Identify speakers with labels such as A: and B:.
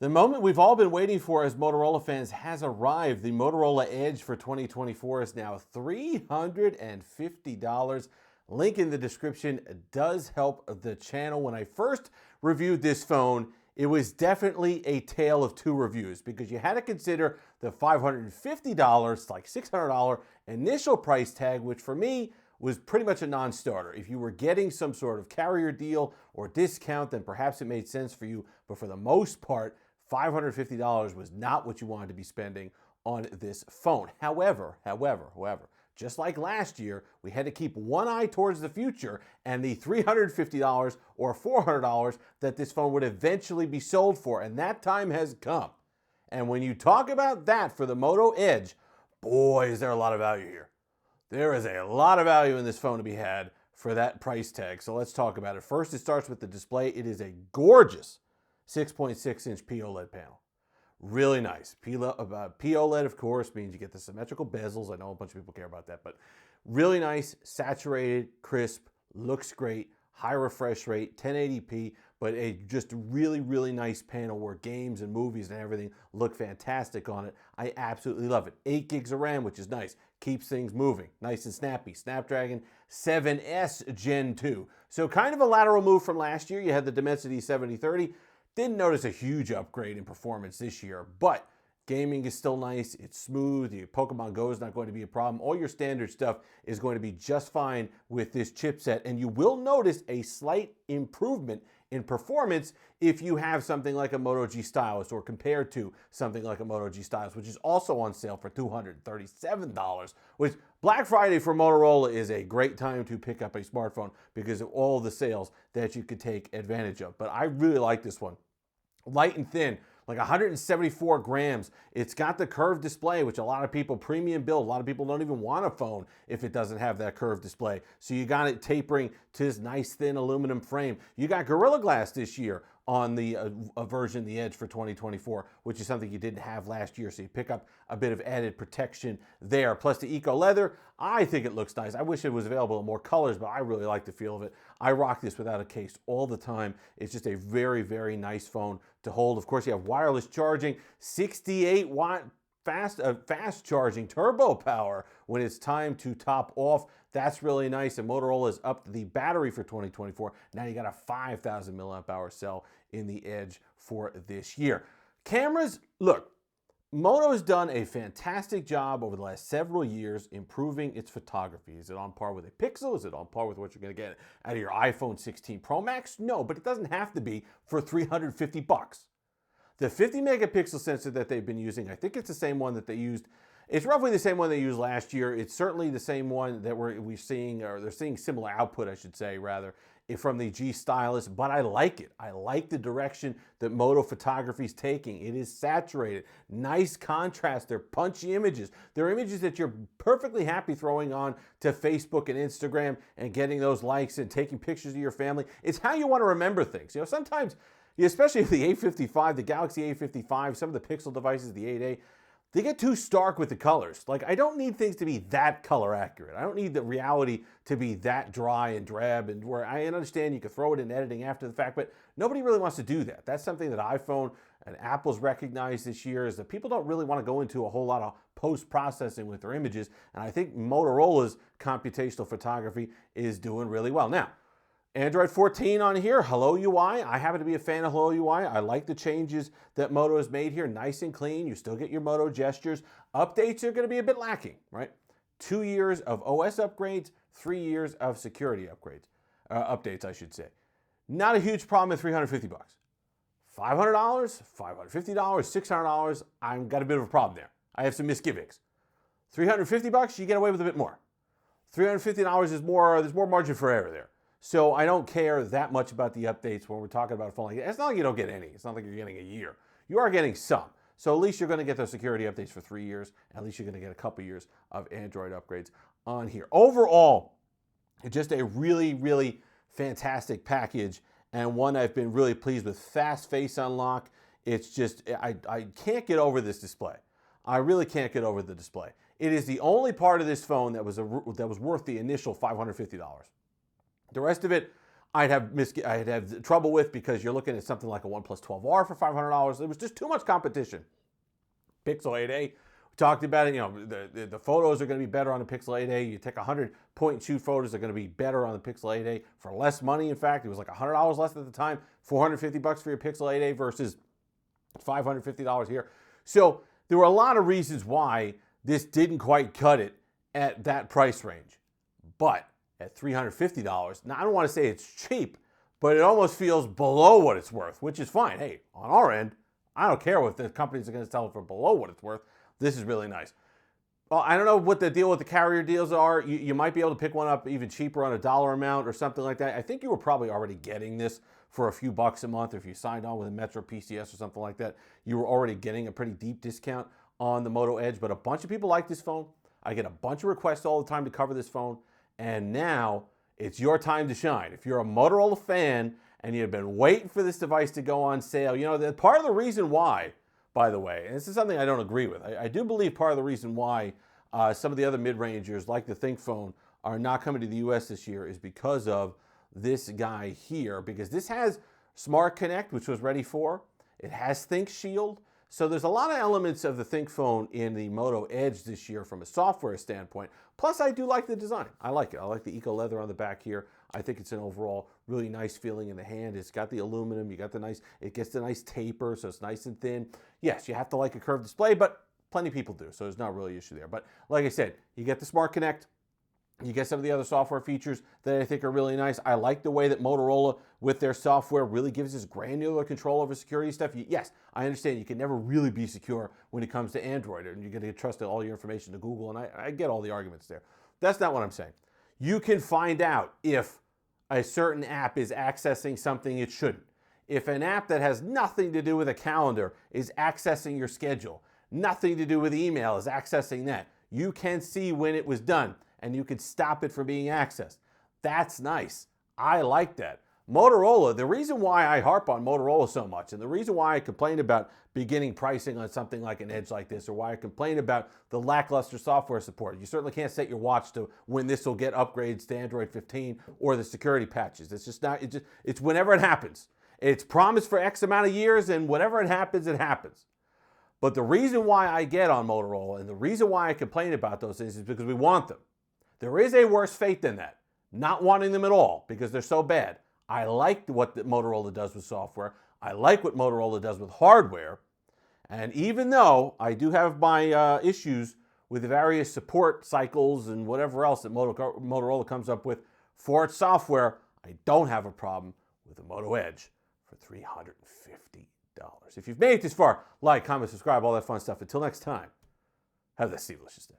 A: The moment we've all been waiting for as Motorola fans has arrived. The Motorola Edge for 2024 is now $350. Link in the description does help the channel. When I first reviewed this phone, it was definitely a tale of two reviews because you had to consider the $550, like $600 initial price tag, which for me was pretty much a non-starter. If you were getting some sort of carrier deal or discount, then perhaps it made sense for you. But for the most part, $550 was not what you wanted to be spending on this phone. However, just like last year, we had to keep one eye towards the future and the $350 or $400 that this phone would eventually be sold for, and that time has come. And when you talk about that for the Moto Edge, boy, is there a lot of value here. There is a lot of value in this phone to be had for that price tag. So let's talk about it. First, it starts with the display. It is a gorgeous 6.6-inch POLED panel. Really nice. POLED, of course, means you get the symmetrical bezels. I know a bunch of people care about that, but really nice, saturated, crisp, looks great, high refresh rate, 1080p, but a just really, really nice panel where games and movies and everything look fantastic on it. I absolutely love it. 8 gigs of RAM, which is nice. Keeps things moving. Nice and snappy. Snapdragon 7S Gen 2. So kind of a lateral move from last year. You had the Dimensity 7030. Didn't notice a huge upgrade in performance this year, but gaming is still nice. It's smooth. Your Pokemon Go is not going to be a problem. All your standard stuff is going to be just fine with this chipset, and you will notice a slight improvement in performance if you have something like a Moto G Stylus or compared to something like a Moto G Stylus, which is also on sale for $237, which Black Friday for Motorola is a great time to pick up a smartphone because of all the sales that you could take advantage of. But I really like this one. Light and thin, like 174 grams. It's got the curved display, which a lot of people premium build. A lot of people don't even want a phone if it doesn't have that curved display. So you got it tapering to this nice thin aluminum frame. You got Gorilla Glass this year on the version, the Edge for 2024, which is something you didn't have last year. So you pick up a bit of added protection there. Plus the Eco Leather, I think it looks nice. I wish it was available in more colors, but I really like the feel of it. I rock this without a case all the time. It's just a very, very nice phone to hold. Of course, you have wireless charging, 68-watt fast charging turbo power when it's time to top off. That's really nice. And Motorola has upped the battery for 2024. Now you got a 5,000 milliamp hour cell in the Edge for this year. Cameras, look, Moto has done a fantastic job over the last several years improving its photography. Is it on par with a Pixel? Is it on par with what you're going to get out of your iPhone 16 Pro Max? No, but it doesn't have to be for $350. The 50 megapixel sensor that they've been using, I think it's the same one that they used. It's roughly the same one they used last year. It's certainly the same one that we're seeing, or they're seeing similar output, I should say, rather, from the G Stylus, but I like it. I like the direction that Moto photography is taking. It is saturated, nice contrast. They're punchy images. They're images that you're perfectly happy throwing on to Facebook and Instagram and getting those likes and taking pictures of your family. It's how you want to remember things. You know, sometimes, especially the A55, the Galaxy A55, some of the Pixel devices, the 8A, they get too stark with the colors. Like, I don't need things to be that color accurate. I don't need the reality to be that dry and drab, and where I understand you can throw it in editing after the fact, but nobody really wants to do that. That's something that iPhone and Apple's recognized this year, is that people don't really want to go into a whole lot of post-processing with their images, and I think Motorola's computational photography is doing really well. Now, Android 14 on here, Hello UI. I happen to be a fan of Hello UI. I like the changes that Moto has made here. Nice and clean. You still get your Moto gestures. Updates are going to be a bit lacking, right? 2 years of OS upgrades, 3 years of security updates, I should say. Not a huge problem at $350. $500, $550, $600, I've got a bit of a problem there. I have some misgivings. $350, you get away with a bit more. $350 is more, there's more margin for error there. So I don't care that much about the updates when we're talking about a phone like that. It's not like you don't get any. It's not like you're getting a year. You are getting some. So at least you're going to get those security updates for 3 years. At least you're going to get a couple years of Android upgrades on here. Overall, just a really, really fantastic package, and one I've been really pleased with. Fast face unlock. It's just, I can't get over this display. I really can't get over the display. It is the only part of this phone that was worth the initial $550. The rest of it, I'd have trouble with, because you're looking at something like a OnePlus 12R for $500. It was just too much competition. Pixel 8a, we talked about it. You know, the photos are going to be better on the Pixel 8a. You take 100-point and shoot photos, they're going to be better on the Pixel 8a for less money. In fact, it was like $100 less at the time, $450 for your Pixel 8a versus $550 here. So there were a lot of reasons why this didn't quite cut it at that price range. But at $350, now I don't want to say it's cheap, but it almost feels below what it's worth, which is fine. Hey, on our end, I don't care what the companies are going to sell it for below what it's worth. This is really nice. Well, I don't know what the deal with the carrier deals are. You might be able to pick one up even cheaper on a dollar amount or something like that. I think you were probably already getting this for a few bucks a month. If you signed on with a Metro PCS or something like that, you were already getting a pretty deep discount on the Moto Edge. But a bunch of people like this phone. I get a bunch of requests all the time to cover this phone. And now it's your time to shine. If you're a Motorola fan and you've been waiting for this device to go on sale, you know, part of the reason why, by the way, and this is something I don't agree with, I do believe part of the reason why some of the other mid-rangers like the Think phone are not coming to the US this year is because of this guy here, because this has Smart Connect, which was ready for. It has Think Shield. So there's a lot of elements of the Think phone in the Moto Edge this year from a software standpoint. Plus, I do like the design. I like it. I like the eco leather on the back here. I think it's an overall really nice feeling in the hand. It's got the aluminum. You got the nice, it gets the nice taper, so it's nice and thin. Yes, you have to like a curved display, but plenty of people do, so there's not really an issue there. But like I said, you get the Smart Connect. You get some of the other software features that I think are really nice. I like the way that Motorola, with their software, really gives us granular control over security stuff. Yes, I understand you can never really be secure when it comes to Android, and you're going to trust all your information to Google, and I get all the arguments there. That's not what I'm saying. You can find out if a certain app is accessing something it shouldn't. If an app that has nothing to do with a calendar is accessing your schedule, nothing to do with email is accessing that, you can see when it was done, and you can stop it from being accessed. That's nice. I like that. Motorola, the reason why I harp on Motorola so much, and the reason why I complain about beginning pricing on something like an Edge like this, or why I complain about the lackluster software support, you certainly can't set your watch to when this will get upgrades to Android 15 or the security patches. It's just not, it's whenever it happens. It's promised for X amount of years, and whenever it happens, it happens. But the reason why I get on Motorola, and the reason why I complain about those things, is because we want them. There is a worse fate than that, not wanting them at all because they're so bad. I like what Motorola does with software. I like what Motorola does with hardware. And even though I do have my issues with the various support cycles and whatever else that Motorola comes up with for its software, I don't have a problem with the Moto Edge for $350. If you've made it this far, like, comment, subscribe, all that fun stuff. Until next time, have a delicious day.